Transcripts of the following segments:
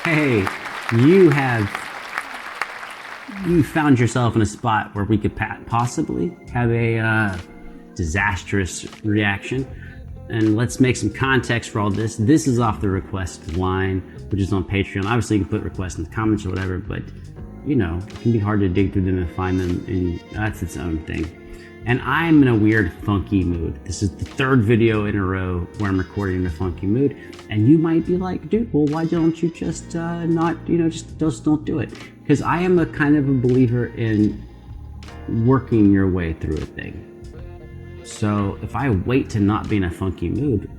Hey, you found yourself in a spot where we could possibly have a disastrous reaction. And let's make some context for all this. This is off the request line, which is on Patreon. Obviously, you can put requests in the comments or whatever, but you know, it can be hard to dig through them and find them, and that's its own thing. And I'm in a weird, funky mood. This is the third video in a row where I'm recording in a funky mood. And you might be like, dude, well, why don't you just just don't do it? Because I am a kind of a believer in working your way through a thing. So if I wait to not be in a funky mood,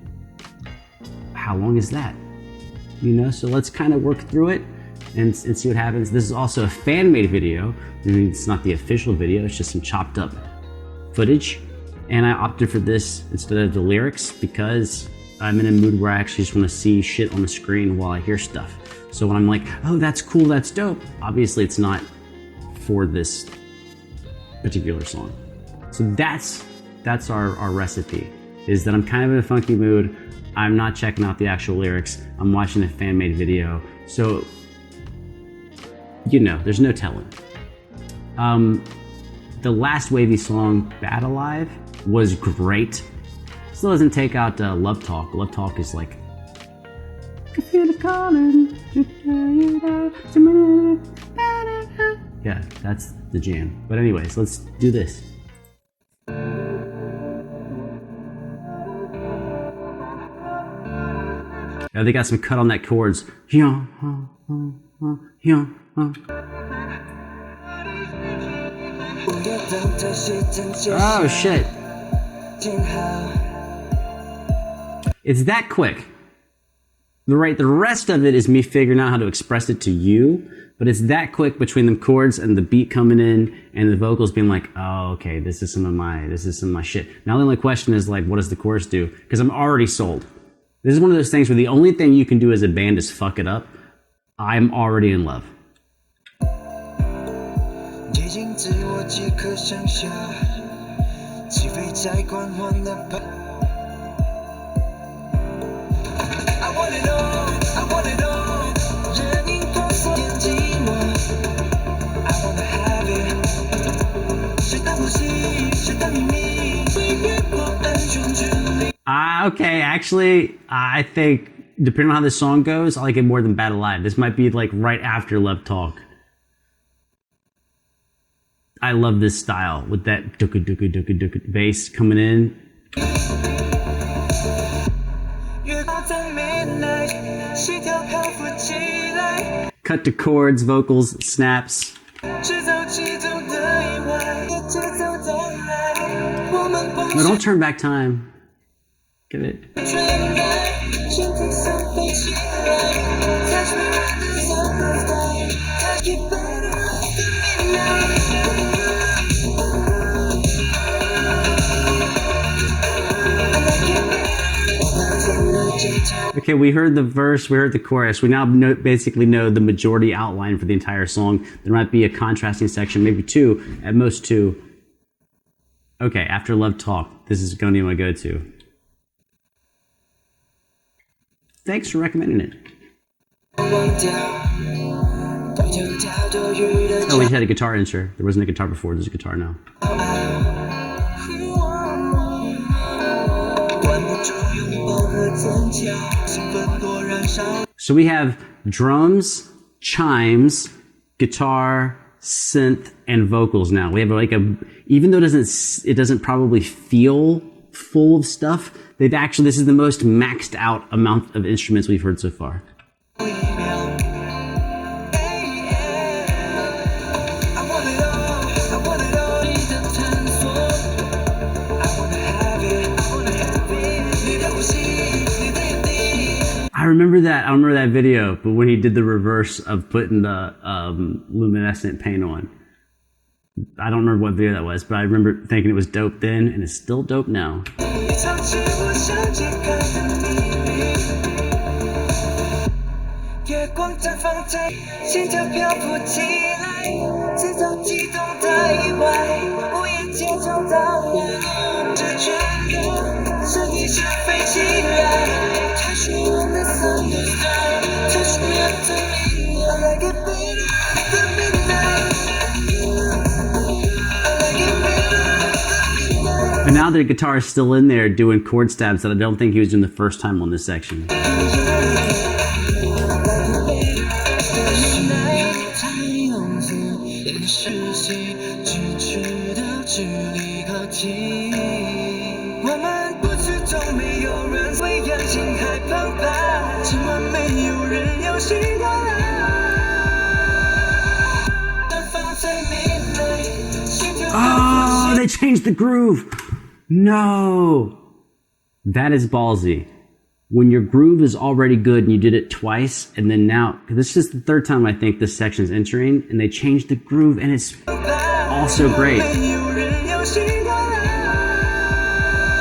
how long is that? You know, so let's kind of work through it and see what happens. This is also a fan-made video. I mean, it's not the official video, it's just some chopped up footage. And I opted for this instead of the lyrics because I'm in a mood where I actually just want to see shit on the screen while I hear stuff. So when I'm like, oh, that's cool, that's dope, obviously it's not for this particular song. So that's our recipe, is that I'm kind of in a funky mood. I'm not checking out the actual lyrics. I'm watching a fan-made video. So, you know, there's no telling. The last WayV song, Bad Alive, was great. Still doesn't take out Love Talk. Love Talk is like, I feel it calling, yeah, that's the jam. But anyways, let's do this. Yeah, they got some cut on that chords. Oh shit. It's that quick. The rest of it is me figuring out how to express it to you, but it's that quick between the chords and the beat coming in and the vocals being like, oh, okay, this is some of my shit. Now the only question is like, what does the chorus do? Because I'm already sold. This is one of those things where the only thing you can do as a band is fuck it up. I'm already in love. Okay, actually, I think, depending on how this song goes, I like it more than Bad Alive. This might be like right after Love Talk. I love this style with that dooka dooka dooka dooka bass coming in. Cut to chords, vocals, snaps. No, don't turn back time. Get it. Okay, we heard the verse, we heard the chorus. We now basically know the majority outline for the entire song. There might be a contrasting section, maybe two, at most two. Okay, after Love Talk, this is going to be my go-to. Thanks for recommending it. Oh, we just had a guitar insert. There wasn't a guitar before, there's a guitar now. So we have drums, chimes, guitar, synth, and vocals now. We have like even though it doesn't probably feel full of stuff, this is the most maxed out amount of instruments we've heard so far. I remember that video, but when he did the reverse of putting the luminescent paint on. I don't remember what video that was, but I remember thinking it was dope then, and it's still dope now. And now the guitar is still in there doing chord stabs that I don't think he was doing the first time on this section. Oh, they changed the groove. No. That is ballsy. When your groove is already good and you did it twice, and then now, this is the third time I think this section is entering, and they changed the groove, and it's also great.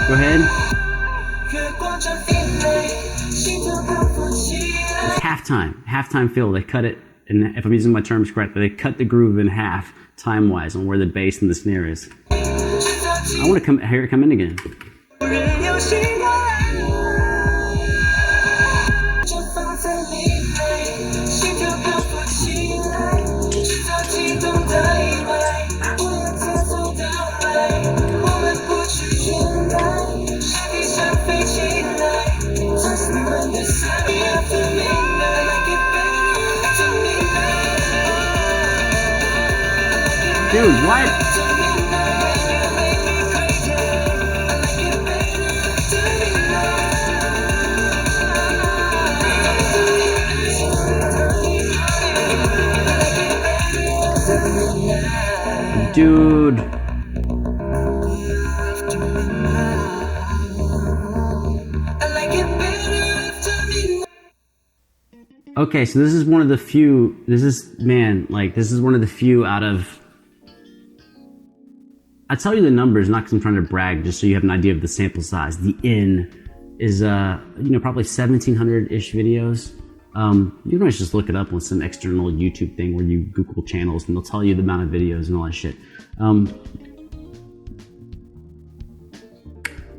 Go ahead. It's halftime fill. They cut it, and if I'm using my terms correctly, they cut the groove in half time-wise on where the bass and the snare is. I want to hear it come in again. Dude, what? Dude. Okay, so this is one of the few, this is one of the few out of, I tell you the numbers, not because I'm trying to brag, just so you have an idea of the sample size. The N is, probably 1,700-ish videos. You can always just look it up on some external YouTube thing where you Google channels and they'll tell you the amount of videos and all that shit.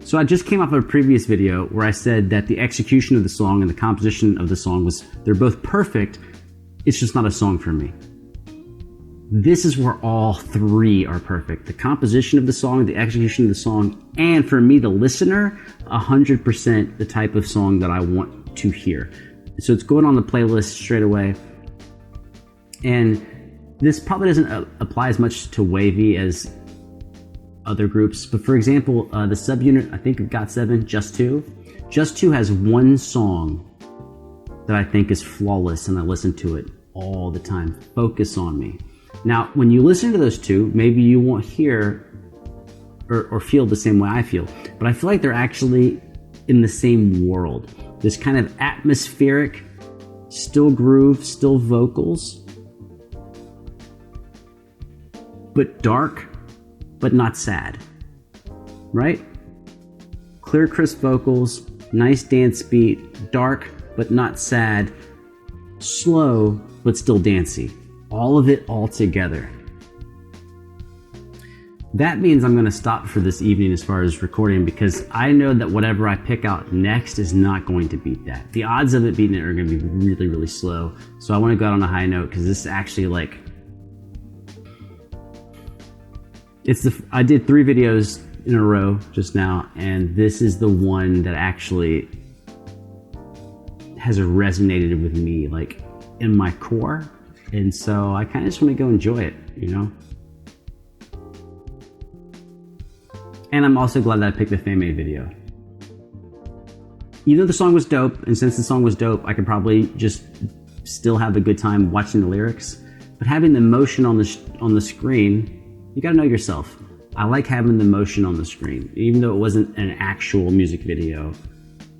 So I just came off of a previous video where I said that the execution of the song and the composition of the song they're both perfect. It's just not a song for me. This is where all three are perfect. The composition of the song, the execution of the song, and for me, the listener, 100% the type of song that I want to hear. So it's going on the playlist straight away. And this probably doesn't apply as much to WayV as other groups. But for example, the subunit, I think of GOT7, Just 2. Just 2 has one song that I think is flawless and I listen to it all the time. Focus on Me. Now, when you listen to those two, maybe you won't hear or feel the same way I feel, but I feel like they're actually in the same world. This kind of atmospheric, still groove, still vocals, but dark, but not sad, right? Clear, crisp vocals, nice dance beat, dark, but not sad, slow, but still dancey. All of it all together. That means I'm going to stop for this evening as far as recording, because I know that whatever I pick out next is not going to beat that. The odds of it beating it are going to be really, really slow. So I want to go out on a high note, because this is actually I did 3 videos in a row just now, and this is the one that actually has resonated with me in my core. And so I kind of just want to go enjoy it, And I'm also glad that I picked the Fame video. Even though the song was dope, and since the song was dope, I could probably just still have a good time watching the lyrics. But having the motion on the screen, you gotta know yourself. I like having the motion on the screen. Even though it wasn't an actual music video,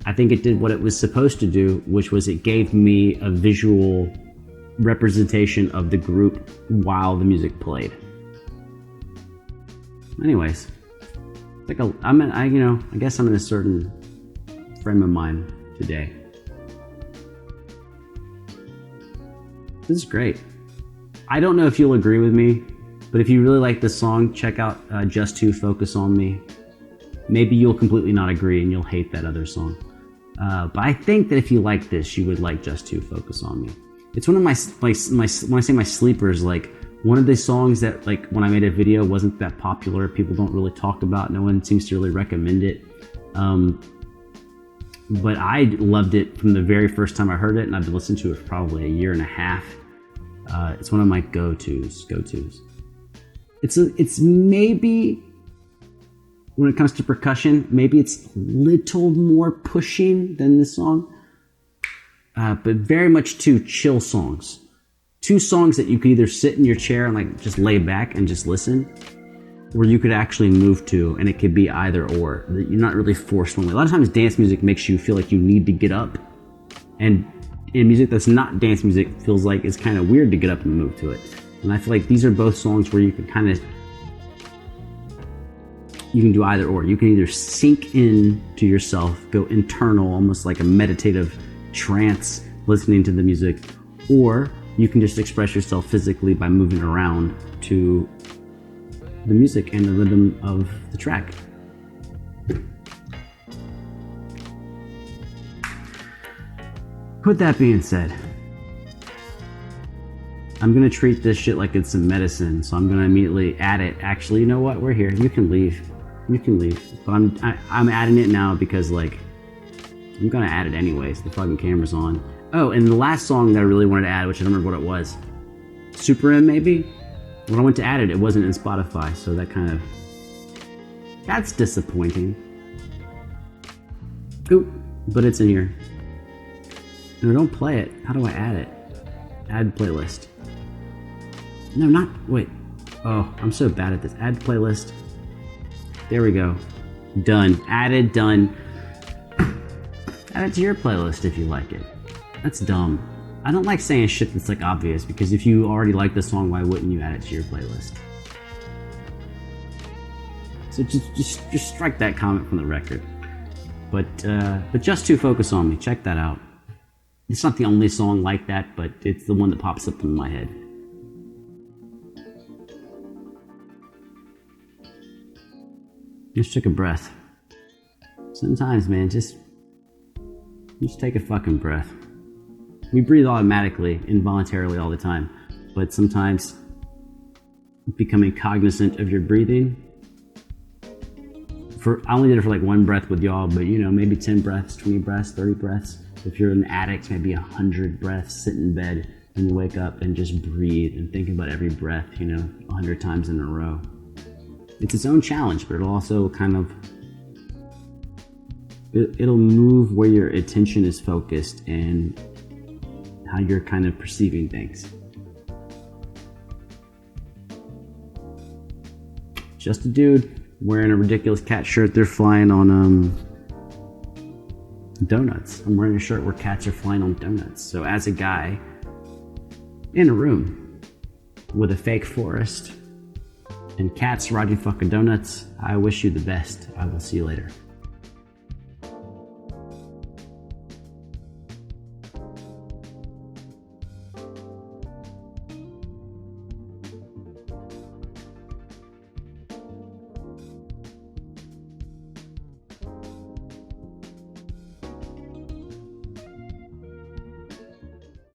I think it did what it was supposed to do, which was it gave me a visual representation of the group while the music played. Anyways, I guess I'm in a certain frame of mind today. This is great. I don't know if you'll agree with me, but if you really like this song, check out Just 2, Focus on Me. Maybe you'll completely not agree and you'll hate that other song. But I think that if you like this, you would like Just 2, Focus on Me. It's one of my when I say my sleepers, like one of the songs that like when I made a video wasn't that popular. People don't really talk about. No one seems to really recommend it. But I loved it from the very first time I heard it, and I've been listening to it for probably a year and a half. It's one of my go-tos. It's maybe, when it comes to percussion, maybe it's a little more pushing than this song, but very much two chill songs. Two songs that you could either sit in your chair and like just lay back and just listen, or you could actually move to, and it could be either or. You're not really forced one way. A lot of times dance music makes you feel like you need to get up, and in music that's not dance music feels like it's kind of weird to get up and move to it. And I feel like these are both songs where you can kind of, you can do either or. You can either sink in to yourself, go internal, almost like a meditative trance listening to the music, or you can just express yourself physically by moving around to the music and the rhythm of the track. With that being said, I'm gonna treat this shit like it's some medicine, so I'm gonna immediately add it. Actually, you know what? We're here. You can leave. You can leave. But I'm adding it now because like I'm gonna add it anyways. The fucking camera's on. Oh, and the last song that I really wanted to add, which I don't remember what it was, Super M maybe. When I went to add it, it wasn't in Spotify, so that's disappointing. Oop, but it's in here. No, don't play it. How do I add it? Add playlist. No, not, wait. Oh, I'm so bad at this. Add playlist. There we go. Done. Added, done. Add it to your playlist if you like it. That's dumb. I don't like saying shit that's like obvious, because if you already like the song, why wouldn't you add it to your playlist? So just strike that comment from the record. But just to focus on me, check that out. It's not the only song like that, but it's the one that pops up in my head. Just took a breath. Sometimes, man, just take a fucking breath. We breathe automatically, involuntarily all the time, but sometimes becoming cognizant of your breathing. I only did it for like one breath with y'all, but maybe 10 breaths, 20 breaths, 30 breaths. If you're an addict, maybe 100 breaths, sit in bed and you wake up and just breathe and think about every breath, 100 times in a row. It's its own challenge, but it'll also kind of, it'll move where your attention is focused and how you're kind of perceiving things. Just a dude wearing a ridiculous cat shirt. They're flying on donuts. I'm wearing a shirt where cats are flying on donuts. So as a guy in a room with a fake forest and cats riding fucking donuts, I wish you the best. I will see you later.